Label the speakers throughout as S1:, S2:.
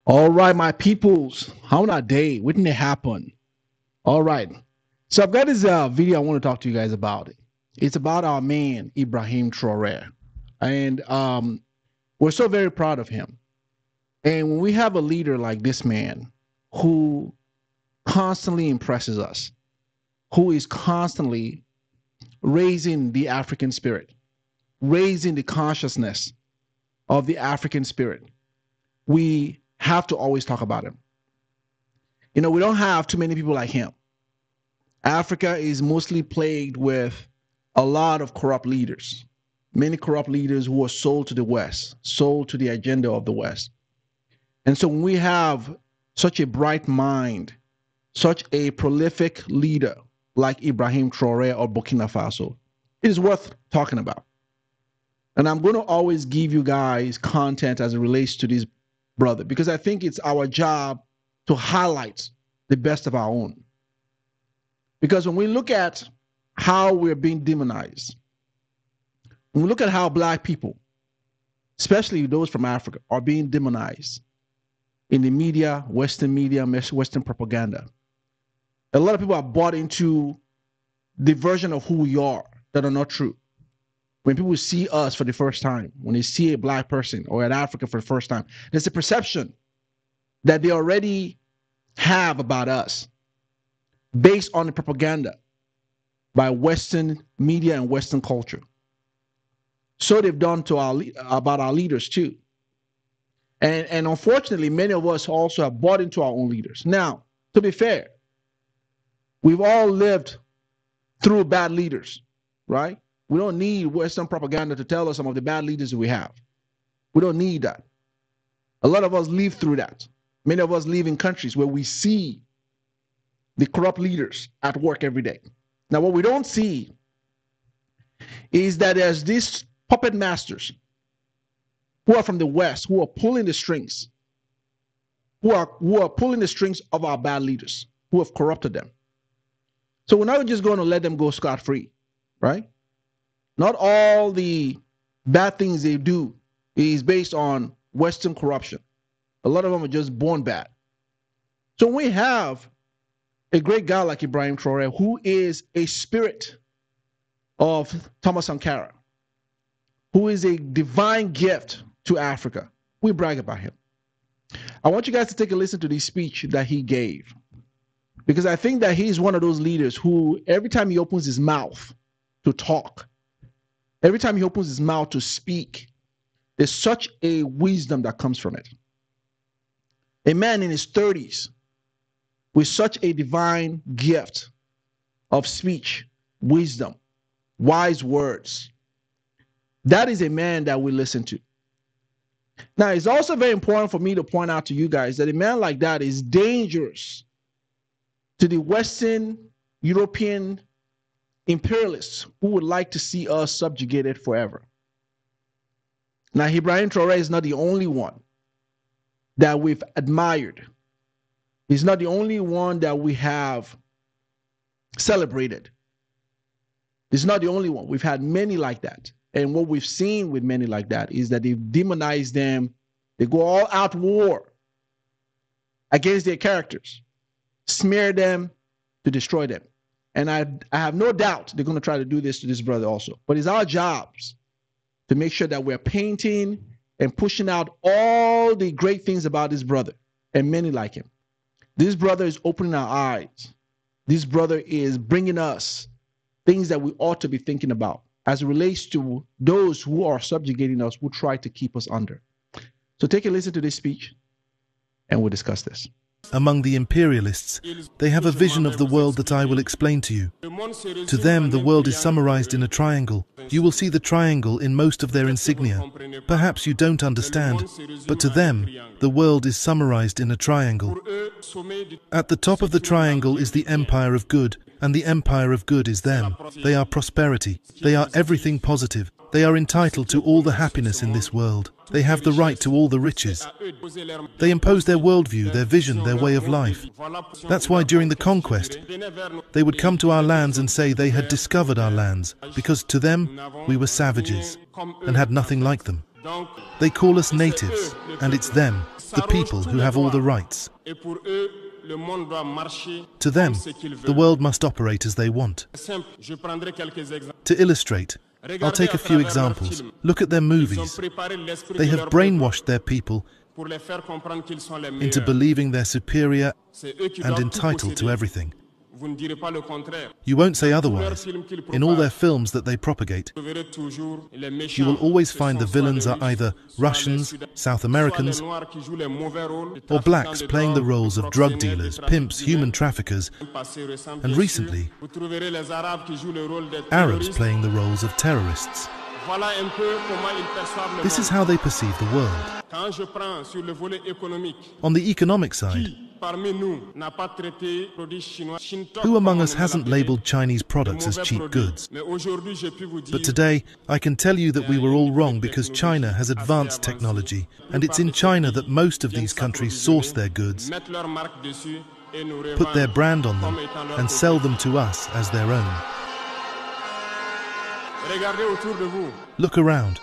S1: All right, my peoples, how na day? What did it happen? All right. So I've got this video I want to talk to you guys about. It's about our man, Ibrahim Traoré. And we're so very proud of him. And when we have a leader like this man who constantly impresses us, who is constantly raising the African spirit, raising the consciousness of the African spirit, we have to always talk about him. You know, we don't have too many people like him. Africa is mostly plagued with a lot of corrupt leaders, many corrupt leaders who are sold to the West, sold to the agenda of the West. And so when we have such a bright mind, such a prolific leader like Ibrahim Traoré or Burkina Faso, it is worth talking about. And I'm going to always give you guys content as it relates to this brother, because I think it's our job to highlight the best of our own. Because when we look at how we're being demonized, when we look at how black people, especially those from Africa, are being demonized in the media, Western propaganda, a lot of people are bought into the version of who we are that are not true. When people see us for the first time, when they see a black person or an African for the first time, there's a perception that they already have about us based on the propaganda by Western media and Western culture. So they've done to about our leaders too. And unfortunately, many of us also have bought into our own leaders. Now, to be fair, we've all lived through bad leaders, right? We don't need Western propaganda to tell us some of the bad leaders that we have. We don't need that. A lot of us live through that. Many of us live in countries where we see the corrupt leaders at work every day. Now, what we don't see is that there's these puppet masters who are from the West, who are pulling the strings, who are pulling the strings of our bad leaders, who have corrupted them. So we're not just going to let them go scot-free, right? Not all the bad things they do is based on Western corruption. A lot of them are just born bad. So when we have a great guy like Ibrahim Traoré, who is a spirit of Thomas Sankara, who is a divine gift to Africa, we brag about him. I want you guys to take a listen to the speech that he gave, because I think that he's one of those leaders who, every time he opens his mouth to talk, every time he opens his mouth to speak, there's such a wisdom that comes from it. A man in his 30s with such a divine gift of speech, wisdom, wise words. That is a man that we listen to. Now, it's also very important for me to point out to you guys that a man like that is dangerous to the Western European imperialists who would like to see us subjugated forever. Now, Ibrahim Traoré is not the only one that we've admired. He's not the only one that we have celebrated. He's not the only one. We've had many like that. And what we've seen with many like that is that they've demonized them. They go all out war against their characters, smear them to destroy them. And I have no doubt they're going to try to do this to this brother also. But it's our jobs to make sure that we're painting and pushing out all the great things about this brother and many like him. This brother is opening our eyes. This brother is bringing us things that we ought to be thinking about as it relates to those who are subjugating us, who try to keep us under. So take a listen to this speech and we'll discuss this.
S2: Among the imperialists, they have a vision of the world that I will explain to you. To them, the world is summarized in a triangle. You will see the triangle in most of their insignia. Perhaps you don't understand, but to them, the world is summarized in a triangle. At the top of the triangle is the empire of good, and the empire of good is them. They are prosperity. They are everything positive. They are entitled to all the happiness in this world. They have the right to all the riches. They impose their worldview, their vision, their way of life. That's why during the conquest, they would come to our lands and say they had discovered our lands, because to them, we were savages and had nothing like them. They call us natives, and it's them, the people, who have all the rights. To them, the world must operate as they want. To illustrate, I'll take a few examples. Look at their movies. They have brainwashed their people into believing they're superior and entitled to everything. You won't say otherwise. In all their films that they propagate, you will always find the villains are either Russians, South Americans, or blacks playing the roles of drug dealers, pimps, human traffickers, and recently, Arabs playing the roles of terrorists. This is how they perceive the world. On the economic side, who among us hasn't labeled Chinese products as cheap goods? But today, I can tell you that we were all wrong because China has advanced technology, and it's in China that most of these countries source their goods, put their brand on them, and sell them to us as their own. Look around.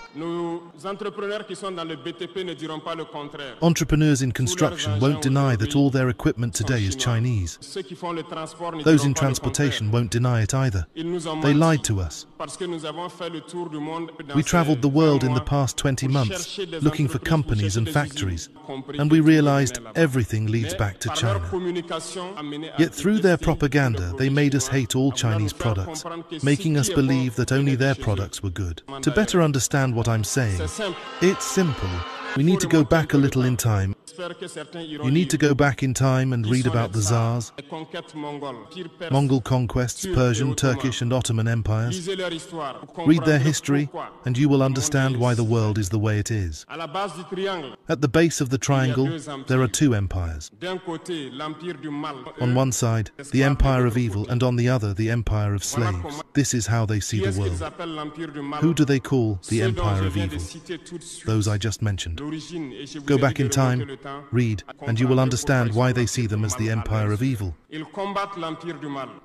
S2: Entrepreneurs in construction won't deny that all their equipment today is Chinese. Those in transportation won't deny it either. They lied to us. We traveled the world in the past 20 months looking for companies and factories, and we realized everything leads back to China. Yet through their propaganda, they made us hate all Chinese products, making us believe that only their products were good. To better understand what I'm saying, it's simple. We need to go back a little in time. You need to go back in time and read about the Tsars, Mongol conquests, Persian, Turkish and Ottoman empires. Read their history and you will understand why the world is the way it is. At the base of the triangle, there are two empires. On one side, the empire of evil, and on the other, the empire of slaves. This is how they see the world. Who do they call the empire of evil? Those I just mentioned. Go back in time, read, and you will understand why they see them as the empire of evil.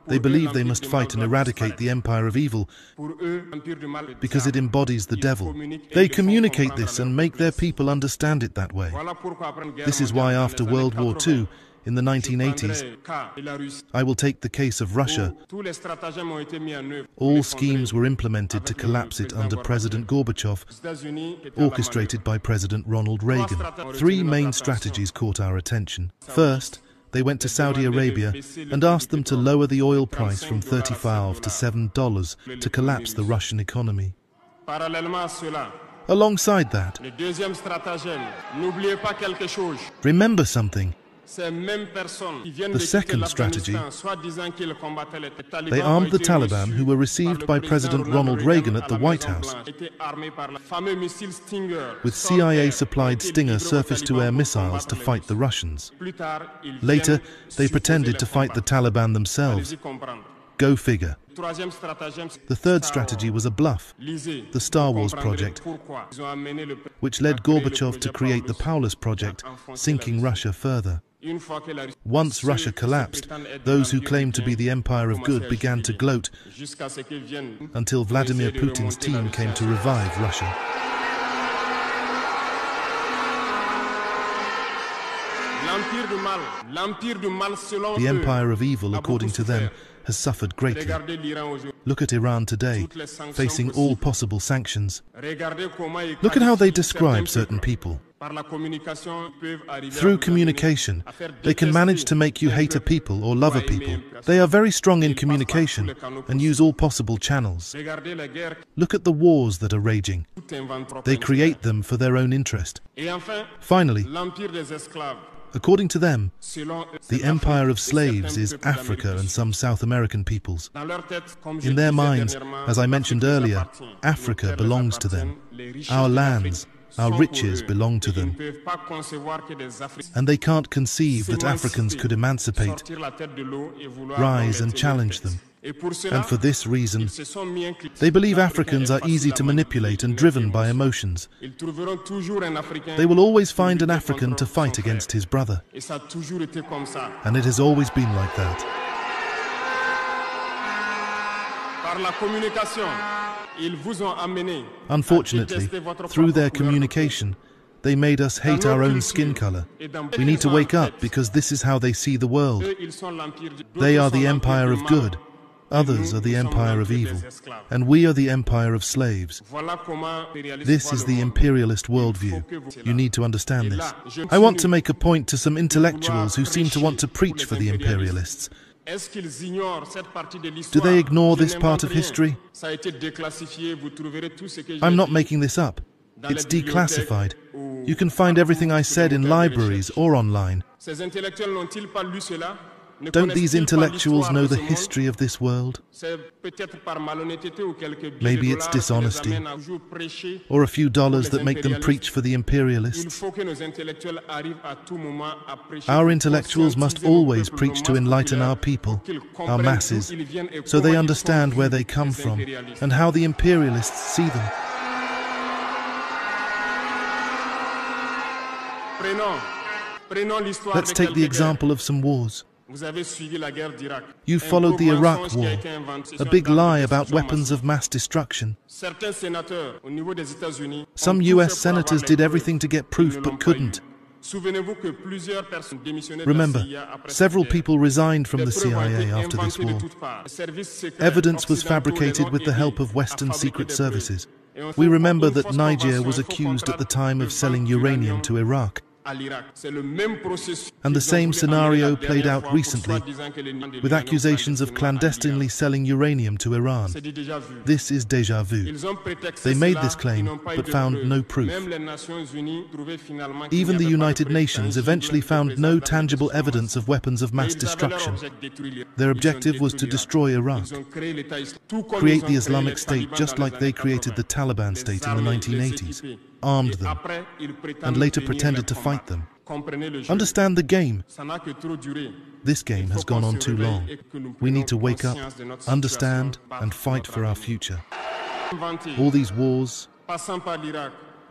S2: They believe they must fight and eradicate the empire of evil because it embodies the devil. They communicate this and make their people understand it that way. This is why after World War II, in the 1980s, I will take the case of Russia. All schemes were implemented to collapse it under President Gorbachev, orchestrated by President Ronald Reagan. Three main strategies caught our attention. First, they went to Saudi Arabia and asked them to lower the oil price from $35 to $7 to collapse the Russian economy. Alongside that, remember something. The second strategy, they armed the Taliban, who were received by President Ronald Reagan at the White House with CIA-supplied Stinger surface-to-air missiles to fight the Russians. Later, they pretended to fight the Taliban themselves. Go figure. The third strategy was a bluff, the Star Wars project, which led Gorbachev to create the Paulus project, sinking Russia further. Once Russia collapsed, those who claimed to be the empire of good began to gloat until Vladimir Putin's team came to revive Russia. The empire of evil, according to them, has suffered greatly. Look at Iran today, facing all possible sanctions. Look at how they describe certain people. Through communication, they can manage to make you hate a people or love a people. They are very strong in communication and use all possible channels. Look at the wars that are raging. They create them for their own interest. Finally, according to them, the empire of slaves is Africa and some South American peoples. In their minds, as I mentioned earlier, Africa belongs to them. Our lands, our riches belong to them. And they can't conceive that Africans could emancipate, rise and challenge them. And for this reason, they believe Africans are easy to manipulate and driven by emotions. They will always find an African to fight against his brother. And it has always been like that. Unfortunately, through their communication, they made us hate our own skin color. We need to wake up because this is how they see the world. They are the empire of good, others are the empire of evil, and we are the empire of slaves. This is the imperialist worldview. You need to understand this. I want to make a point to some intellectuals who seem to want to preach for the imperialists. Do they ignore this part of history? I'm not making this up. It's declassified. You can find everything I said in libraries or online. Don't these intellectuals know the history of this world? Maybe it's dishonesty, or a few dollars that make them preach for the imperialists. Our intellectuals must always preach to enlighten our people, our masses, so they understand where they come from and how the imperialists see them. Let's take the example of some wars. You followed the Iraq War, a big lie about weapons of mass destruction. Some US senators did everything to get proof but couldn't. Remember, several people resigned from the CIA after this war. Evidence was fabricated with the help of Western secret services. We remember that Niger was accused at the time of selling uranium to Iraq. And the same scenario played out recently with accusations of clandestinely selling uranium to Iran. This is déjà vu. They made this claim but found no proof. Even the United Nations eventually found no tangible evidence of weapons of mass destruction. Their objective was to destroy Iraq, create the Islamic State just like they created the Taliban state in the 1980s. Armed them, and later pretended to fight them. Understand the game. This game has gone on too long. We need to wake up, understand, and fight for our future. All these wars,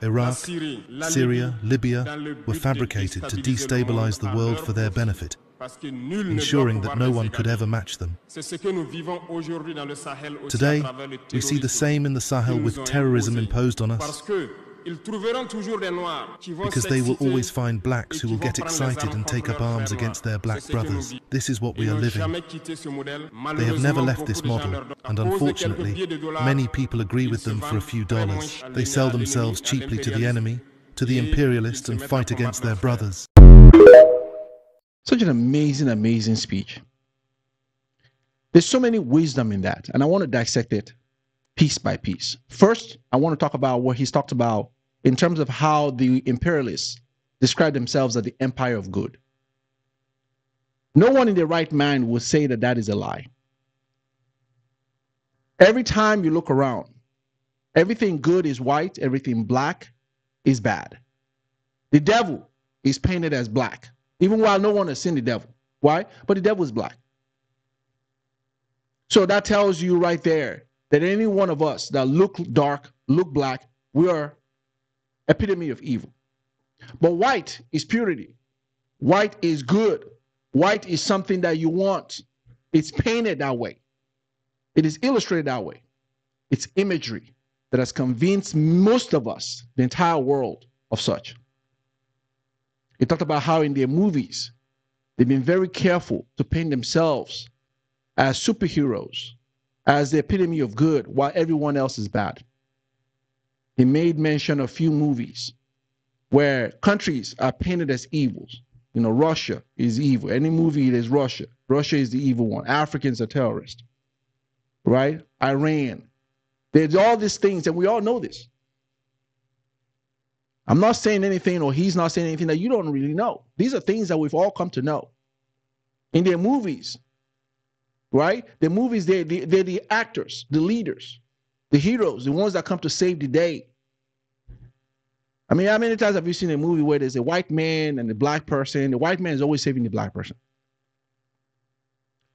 S2: Iraq, Syria, Libya, were fabricated to destabilize the world for their benefit, ensuring that no one could ever match them. Today, we see the same in the Sahel with terrorism imposed on us, because they will always find blacks who will get excited and take up arms against their black brothers. This is what we are living. They have never left this model, and unfortunately, many people agree with them for a few dollars. They sell themselves cheaply to the enemy, to the imperialists, and fight against their brothers.
S1: Such an amazing, amazing speech. There's so many wisdom in that, and I want to dissect it piece by piece. First, I want to talk about what he's talked about in terms of how the imperialists describe themselves as the empire of good. No one in their right mind would say that that is a lie. Every time you look around, everything good is white, everything black is bad. The devil is painted as black, even while no one has seen the devil. Why? But the devil is black. So that tells you right there that any one of us that look dark, look black, we are epitome of evil. But white is purity. White is good. White is something that you want. It's painted that way. It is illustrated that way. It's imagery that has convinced most of us, the entire world, of such. He talked about how in their movies, they've been very careful to paint themselves as superheroes, as the epitome of good, while everyone else is bad. He made mention of a few movies where countries are painted as evils. You know, Russia is evil. Any movie, it is Russia. Russia is the evil one. Africans are terrorists, right? Iran. There's all these things, and we all know this. I'm not saying anything, or he's not saying anything that you don't really know. These are things that we've all come to know. In their movies, right? The movies, they're the actors, the leaders, the heroes, the ones that come to save the day. I mean, how many times have you seen a movie where there's a white man and a black person? The white man is always saving the black person.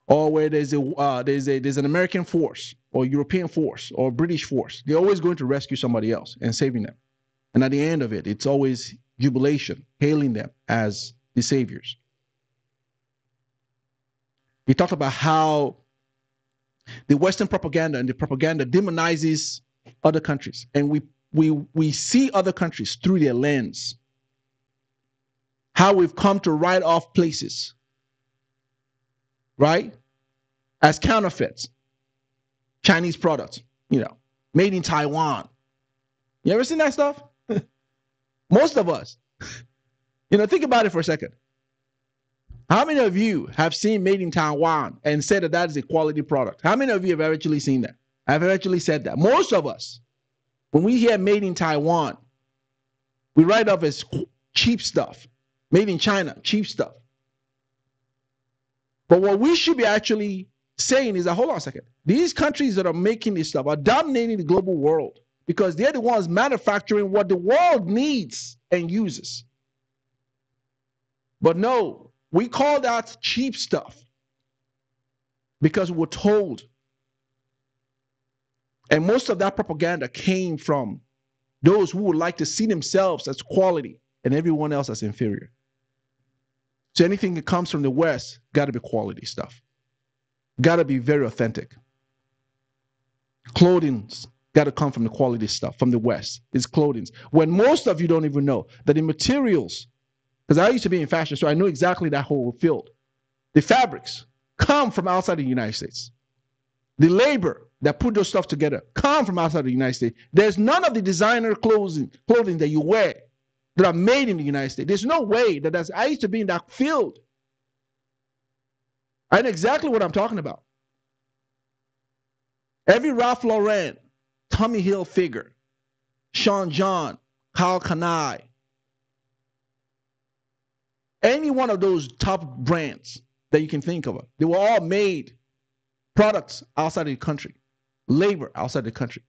S1: Or where there's an American force or European force or British force. They're always going to rescue somebody else and saving them. And at the end of it, it's always jubilation, hailing them as the saviors. He talked about how the Western propaganda and the propaganda demonizes other countries, and we see other countries through their lens. How we've come to write off places, right, as counterfeits, Chinese products, made in Taiwan. You ever seen that stuff? Most of us. Think about it for a second. How many of you have seen made in Taiwan and said that that is a quality product? How many of you have actually seen that? I've actually said that. Most of us, when we hear made in Taiwan, we write off as cheap stuff. Made in China, cheap stuff. But what we should be actually saying is that, hold on a second, these countries that are making this stuff are dominating the global world because they're the ones manufacturing what the world needs and uses. But no, we call that cheap stuff because we're told. And most of that propaganda came from those who would like to see themselves as quality and everyone else as inferior. So anything that comes from the West got to be quality stuff. Got to be very authentic. Clothing's got to come from the quality stuff from the West. It's clothing. When most of you don't even know that the materials, because I used to be in fashion, so I know exactly that whole field. The fabrics come from outside the United States. The labor that put those stuff together come from outside the United States. There's none of the designer clothing that you wear that are made in the United States. There's no way that I used to be in that field. I know exactly what I'm talking about. Every Ralph Lauren, Tommy Hilfiger, Sean John, Kyle Kanai, any one of those top brands that you can think of, they were all made products outside the country, labor outside the country.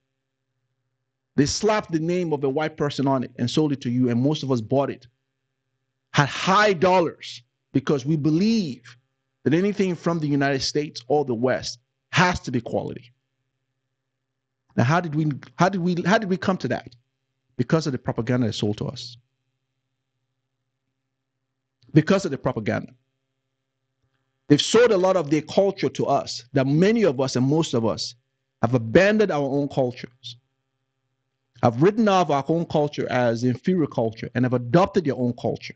S1: They slapped the name of a white person on it and sold it to you, and most of us bought it. Had high dollars because we believe that anything from the United States or the West has to be quality. Now, how did we come to that? Because of the propaganda that's sold to us. Because of the propaganda. They've sold a lot of their culture to us, that many of us and most of us have abandoned our own cultures. Have written off our own culture as inferior culture and have adopted their own culture.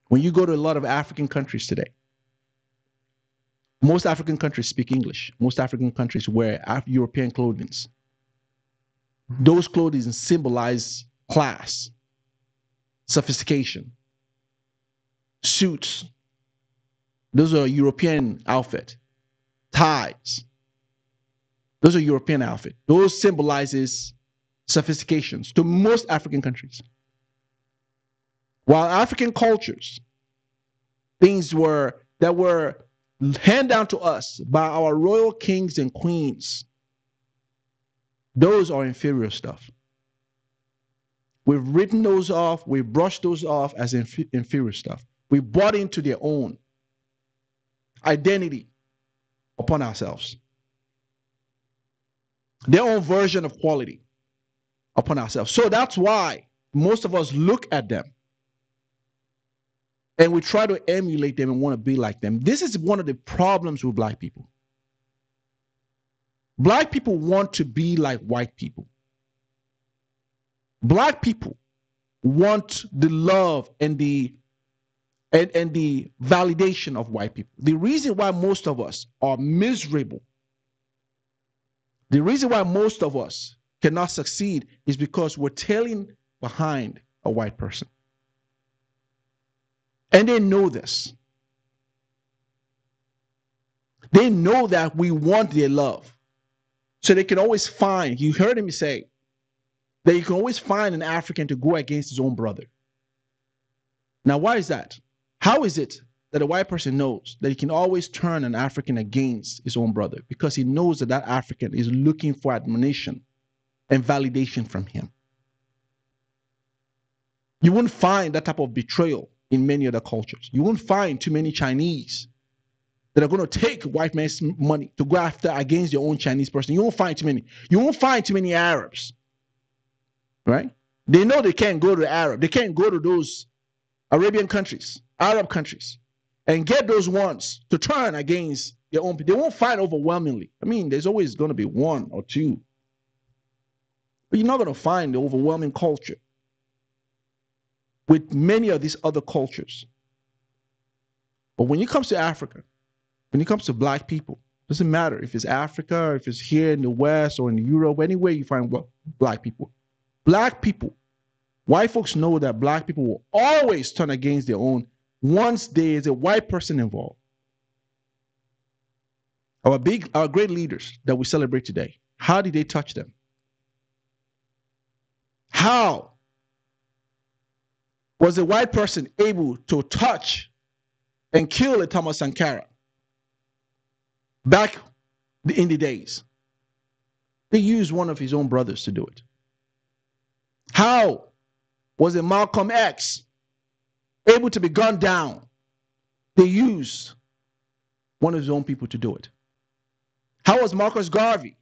S1: When you go to a lot of African countries today, most African countries speak English. Most African countries wear European clothing. Those clothing symbolize class, sophistication, suits. Those are European outfit, ties. Those are European outfit. Those symbolizes sophistications to most African countries. While African cultures, things that were handed down to us by our royal kings and queens, those are inferior stuff. We've written those off. We brushed those off as inferior stuff. We bought into their own identity upon ourselves. Their own version of quality upon ourselves. So that's why most of us look at them and we try to emulate them and want to be like them. This is one of the problems with black people. Black people want to be like white people. Black people want the love and the validation of white people. The reason why most of us are miserable, the reason why most of us cannot succeed is because we're tailing behind a white person. And they know this. They know that we want their love. So they can always find, you heard him say, that you can always find an African to go against his own brother. Now, why is that? How is it that a white person knows that he can always turn an African against his own brother? Because he knows that that African is looking for admiration and validation from him. You wouldn't find that type of betrayal in many other cultures. You won't find too many Chinese that are going to take white man's money to go after against your own Chinese person. You won't find too many. You won't find too many Arabs, right? They know they can't go to Arab. They can't go to those Arabian countries, Arab countries, and get those ones to turn against their own. They won't fight overwhelmingly. I mean, there's always going to be one or two But you're not going to find the overwhelming culture with many of these other cultures. But when it comes to Africa, when it comes to black people, doesn't matter if it's Africa or if it's here in the West or in Europe, anywhere you find black people. Black people, white folks know that black people will always turn against their own once there is a white person involved. Our great leaders that we celebrate today, how did they touch them? How was a white person able to touch and kill a Thomas Sankara back in the days? They used one of his own brothers to do it. How was a Malcolm X able to be gunned down? They used one of his own people to do it. How was Marcus Garvey,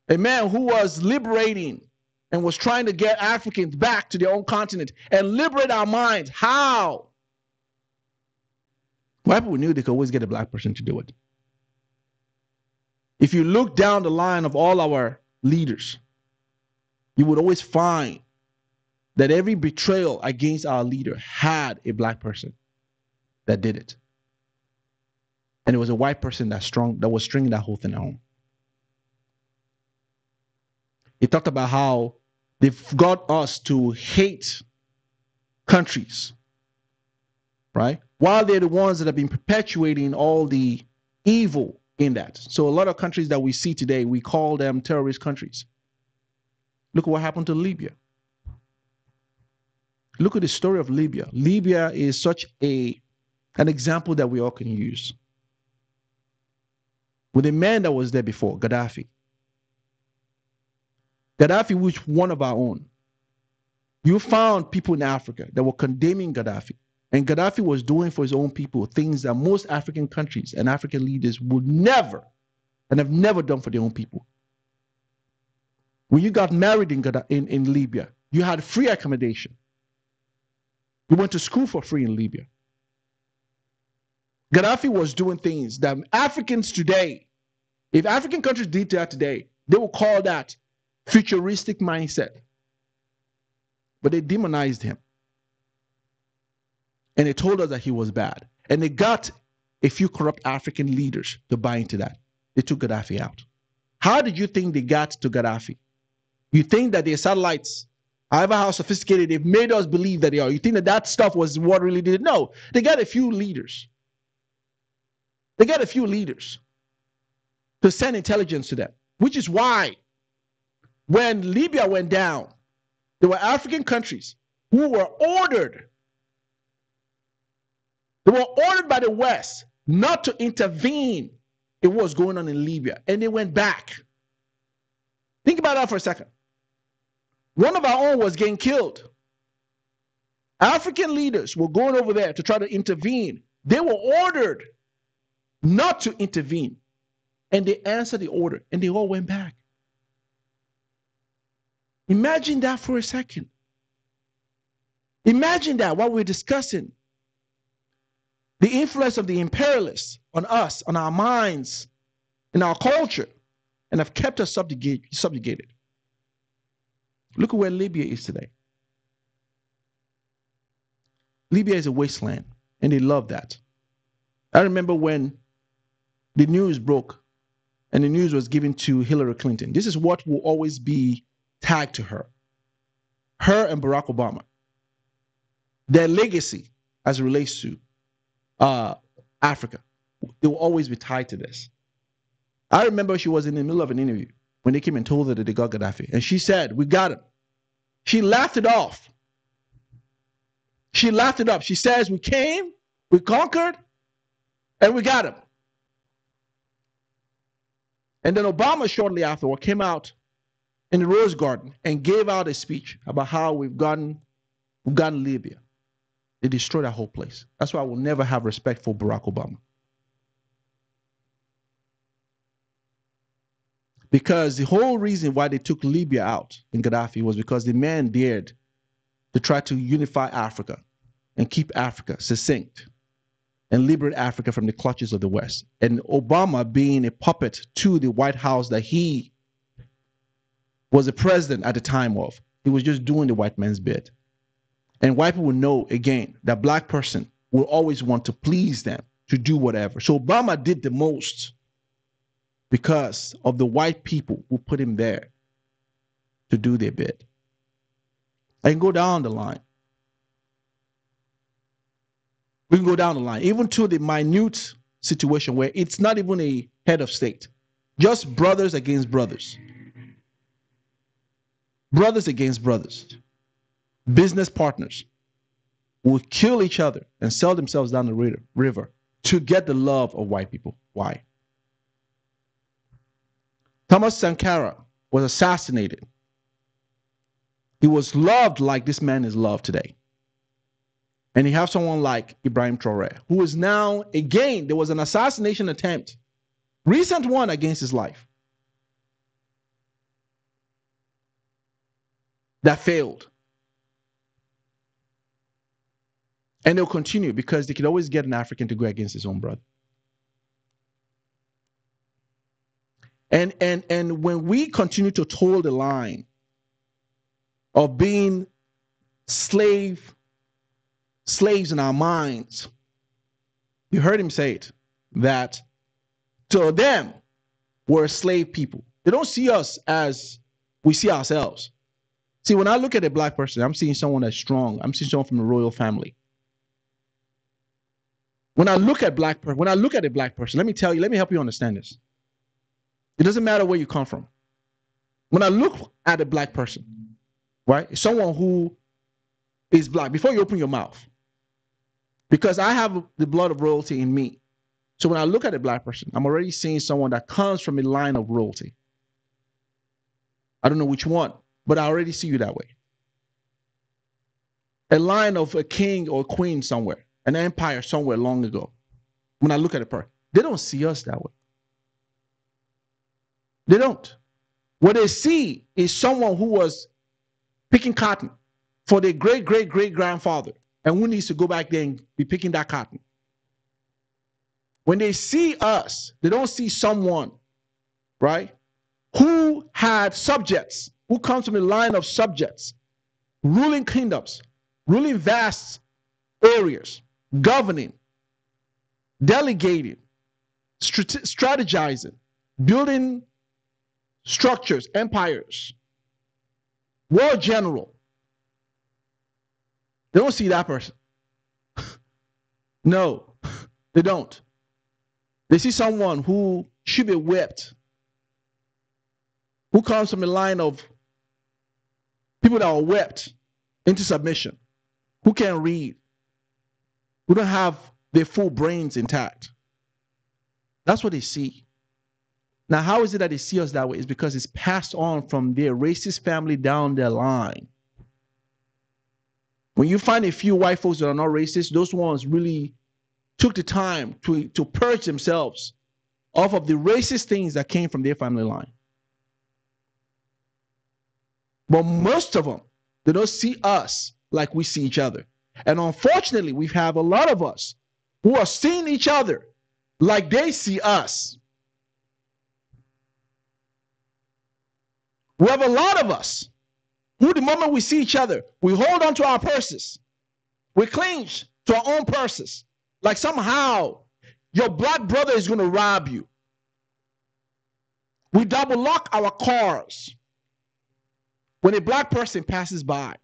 S1: a man who was liberating and was trying to get Africans back to their own continent and liberate our minds? How? White people knew they could always get a black person to do it. If you look down the line of all our leaders, you would always find that every betrayal against our leader had a black person that did it. And it was a white person that was stringing that whole thing home. He talked about how they've got us to hate countries, right? While they're the ones that have been perpetuating all the evil in that. So a lot of countries that we see today, we call them terrorist countries. Look at what happened to Libya. Look at the story of Libya. Libya is such an example that we all can use. With a man that was there before, Gaddafi. Gaddafi was one of our own. You found people in Africa that were condemning Gaddafi. And Gaddafi was doing for his own people things that most African countries and African leaders would never and have never done for their own people. When you got married in Libya, you had free accommodation. You went to school for free in Libya. Gaddafi was doing things that Africans today, if African countries did that today, they will call that futuristic mindset. But they demonized him. And they told us that he was bad. And they got a few corrupt African leaders to buy into that. They took Gaddafi out. How did you think they got to Gaddafi? You think that their satellites, however how sophisticated, they've made us believe that they are. You think that that stuff was what really did it? No, they got a few leaders. They got a few leaders to send intelligence to them, which is why when Libya went down, there were African countries who were ordered. They were ordered by the West not to intervene in what was going on in Libya, and they went back. Think about that for a second. One of our own was getting killed. African leaders were going over there to try to intervene. They were ordered not to intervene, and they answered the order, and they all went back. Imagine that for a second. Imagine that while we're discussing the influence of the imperialists on us, on our minds, in our culture, and have kept us subjugated. Look at where Libya is today. Libya is a wasteland, and they love that. I remember when the news broke, and the news was given to Hillary Clinton. This is what will always be tagged to her. Her and Barack Obama. Their legacy as it relates to Africa, they will always be tied to this. I remember she was in the middle of an interview when they came and told her that they got Gaddafi. And she said, "We got him." She laughed it off. She laughed it up. She says, "We came, we conquered, and we got him." And then Obama shortly afterward came out in the Rose Garden and gave out a speech about how we've gotten Libya. They destroyed that whole place. That's why I will never have respect for Barack Obama. Because the whole reason why they took Libya out in Gaddafi was because the man dared to try to unify Africa and keep Africa succinct and liberate Africa from the clutches of the West. And Obama being a puppet to the White House that he was the president at the time of. He was just doing the white man's bid. And white people will know, again, that black person will always want to please them, to do whatever. So Obama did the most because of the white people who put him there to do their bid. And go down the line. We can go down the line, even to the minute situation where it's not even a head of state, just brothers against brothers. Brothers against brothers. Business partners will kill each other and sell themselves down the river to get the love of white people. Why? Thomas Sankara was assassinated. He was loved like this man is loved today. And you have someone like Ibrahim Traoré, who is now, again, there was an assassination attempt, recent one, against his life that failed. And they'll continue because they can always get an African to go against his own brother. And when we continue to toe the line of being slaves in our minds, you heard him say it, that to them, we're slave people. They don't see us as we see ourselves. See, when I look at a black person, I'm seeing someone that's strong. I'm seeing someone from a royal family. When I look at a black person, let me tell you, let me help you understand this. It doesn't matter where you come from. When I look at a black person, right, someone who is black, before you open your mouth, because I have the blood of royalty in me. So when I look at a black person, I'm already seeing someone that comes from a line of royalty. I don't know which one, but I already see you that way. A line of a king or a queen somewhere, an empire somewhere long ago. When I look at a person, they don't see us that way. They don't. What they see is someone who was picking cotton for their great-great-great-grandfather and who needs to go back there and be picking that cotton. When they see us, they don't see someone, right, who had subjects, who comes from a line of subjects, ruling kingdoms, ruling vast areas, governing, delegating, strategizing, building structures, empires, war general. They don't see that person. No, they don't. They see someone who should be whipped, who comes from a line of people that are whipped into submission, who can't read, who don't have their full brains intact. That's what they see. Now, how is it that they see us that way? It's because it's passed on from their racist family down their line. When you find a few white folks that are not racist, those ones really took the time to purge themselves off of the racist things that came from their family line. But most of them, they don't see us like we see each other. And unfortunately, we have a lot of us who are seeing each other like they see us. We have a lot of us who, the moment we see each other, we hold on to our purses. We cling to our own purses. Like somehow your black brother is going to rob you. We double lock our cars when a black person passes by.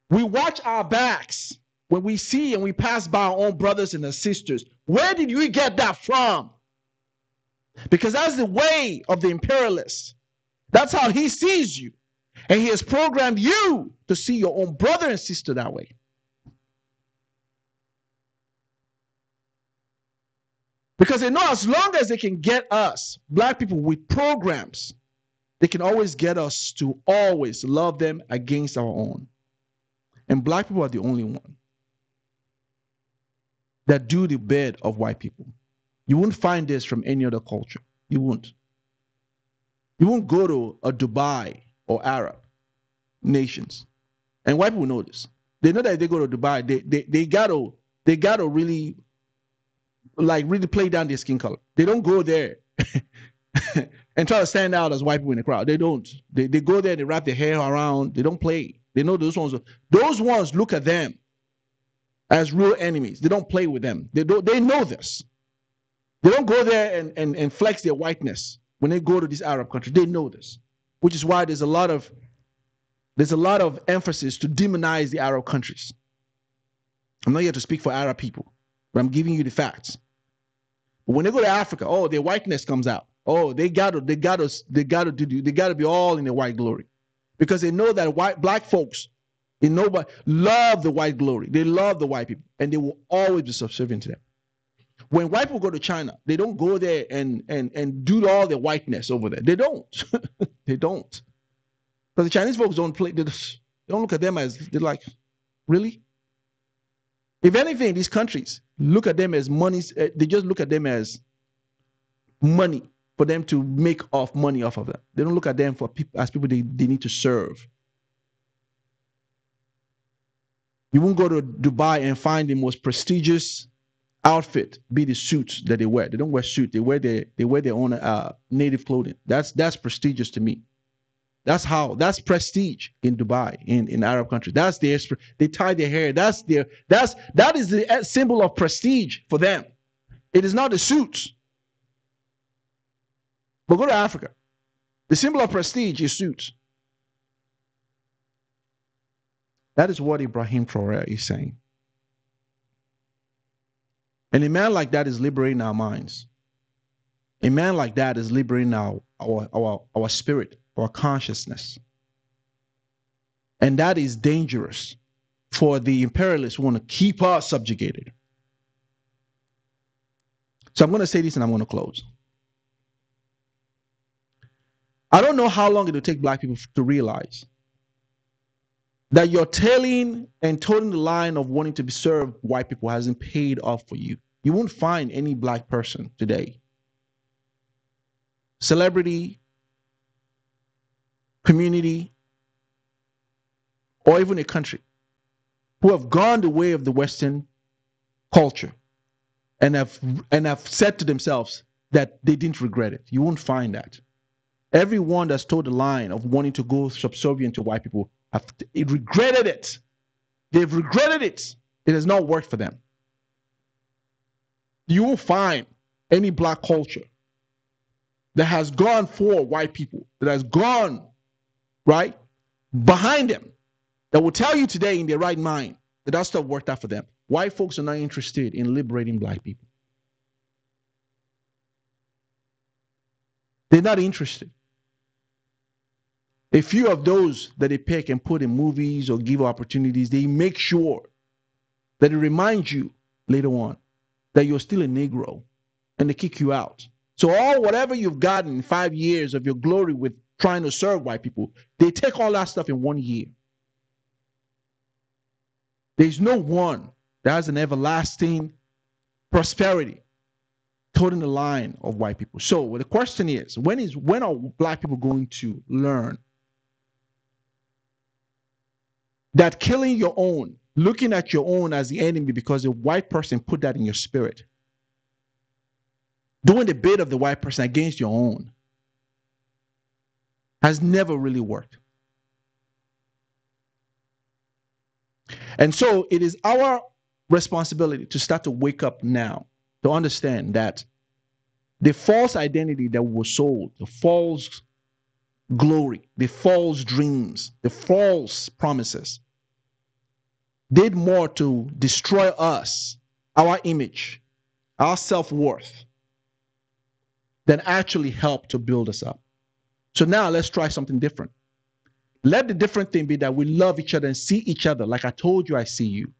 S1: We watch our backs when we see and we pass by our own brothers and our sisters. Where did you get that from? Because that's the way of the imperialist. That's how he sees you. And he has programmed you to see your own brother and sister that way. Because they know as long as they can get us, black people, with programs, they can always get us to always love them against our own. And black people are the only one that do the bid of white people. You won't find this from any other culture. You won't. You won't go to a Dubai or Arab nations. And white people know this. They know that if they go to Dubai, they gotta really play down their skin color. They don't go there and try to stand out as white people in the crowd. They don't. They go there, they wrap their hair around, they don't play. They know those ones look at them as real enemies. They don't play with them. They know this. They don't go there and flex their whiteness when they go to these Arab countries. They know this, which is why there's a lot of emphasis to demonize the Arab countries. I'm not here to speak for Arab people, but I'm giving you the facts. But when they go to Africa, oh, their whiteness comes out. Oh, they gotta be all in their white glory, because they know that black folks, love the white glory. They love the white people, and they will always be subservient to them. When white people go to China, they don't go there and do all their whiteness over there. They don't. They don't. But the Chinese folks don't play. They don't look at them as, they're like, really? If anything, these countries look at them as money. They just look at them as money for them to make money off of them. They don't look at them as people they need to serve. You won't go to Dubai and find the most prestigious outfit be the suits that they wear. They don't wear suits. They wear their own native clothing. That's prestigious to me. That's prestige in Dubai, in Arab countries. They tie their hair. That is the symbol of prestige for them. It is not the suits. But go to Africa. The symbol of prestige is suits. That is what Ibrahim Traoré is saying. And a man like that is liberating our minds. A man like that is liberating our spirit, our consciousness. And that is dangerous for the imperialists who want to keep us subjugated. So I'm going to say this and I'm going to close. I don't know how long it will take black people to realize that your tailing and toting the line of wanting to be served white people hasn't paid off for you. You won't find any black person today, celebrity, community, or even a country, who have gone the way of the Western culture and have said to themselves that they didn't regret it. You won't find that. Everyone that's told the line of wanting to go subservient to white people have regretted it. They've regretted it. It has not worked for them. You won't find any black culture that has gone for white people, that has gone right behind them, that will tell you today in their right mind that stuff worked out for them. White folks are not interested in liberating black people. They're not interested. A few of those that they pick and put in movies or give opportunities, they make sure that it reminds you later on that you're still a Negro, and they kick you out. So whatever you've gotten in 5 years of your glory with trying to serve white people, they take all that stuff in 1 year. There's no one that has an everlasting prosperity toting the line of white people. So the question is, when are black people going to learn that killing your own, looking at your own as the enemy because a white person put that in your spirit, doing the bid of the white person against your own, has never really worked? And so it is our responsibility to start to wake up now, to understand that the false identity that was sold, the false glory, the false dreams, the false promises, did more to destroy us, our image, our self-worth, than actually help to build us up. So now let's try something different. Let the different thing be that we love each other and see each other like I told you I see you,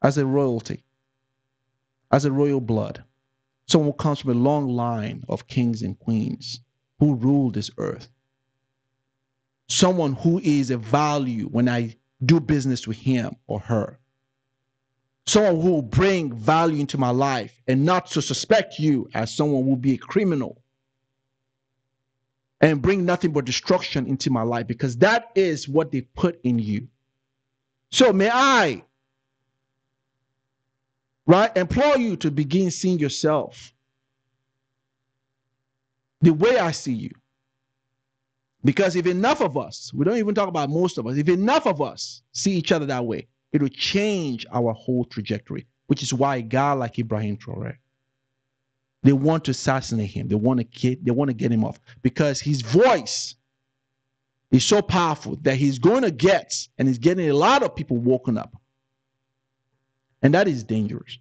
S1: as a royalty, as a royal blood, someone who comes from a long line of kings and queens who rule this earth, someone who is a value when I do business with him or her, someone who will bring value into my life and not to suspect you as someone who will be a criminal and bring nothing but destruction into my life, because that is what they put in you. So may I, implore you to begin seeing yourself the way I see you. Because if enough of us, we don't even talk about most of us, if enough of us see each other that way, it will change our whole trajectory, which is why a guy like Ibrahim Traoré, they want to assassinate him. They want to get him off because his voice is so powerful that he's going to get, and he's getting a lot of people woken up. And that is dangerous.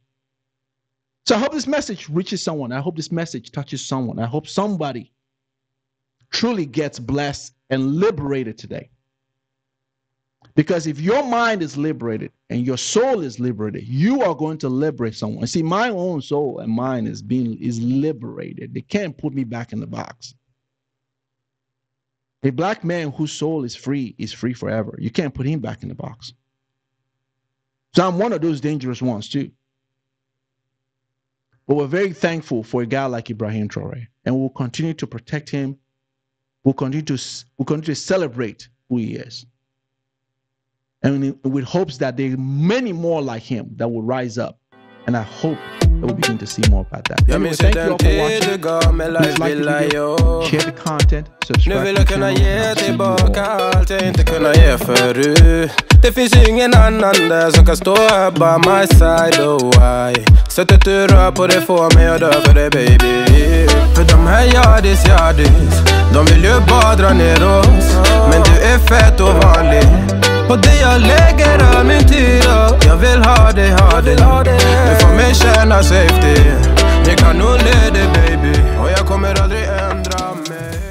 S1: So I hope this message reaches someone. I hope this message touches someone. I hope somebody truly gets blessed and liberated today. Because if your mind is liberated and your soul is liberated, you are going to liberate someone. See, my own soul and mind is liberated. They can't put me back in the box. A black man whose soul is free forever. You can't put him back in the box. So I'm one of those dangerous ones too. But we're very thankful for a guy like Ibrahim Traoré, and we'll continue to protect him. We'll continue to celebrate who he is. And with hopes that there are many more like him that will rise up. And I hope that we'll begin to see more about that. Anyway, thank you all for watching. Please like the video, share the content, subscribe to the channel.
S3: Det finns ingen annan där som kan stå här by my side, oh why. Sättet du rör på det får mig att dö för det, baby. För de här yardis, de vill ju bara dra ner oss. Men du är fett och vanlig. Och det jag lägger all min tid och jag vill ha det. Du får mig känna safety. Jag kan nog leda, baby. Och jag kommer aldrig ändra mig.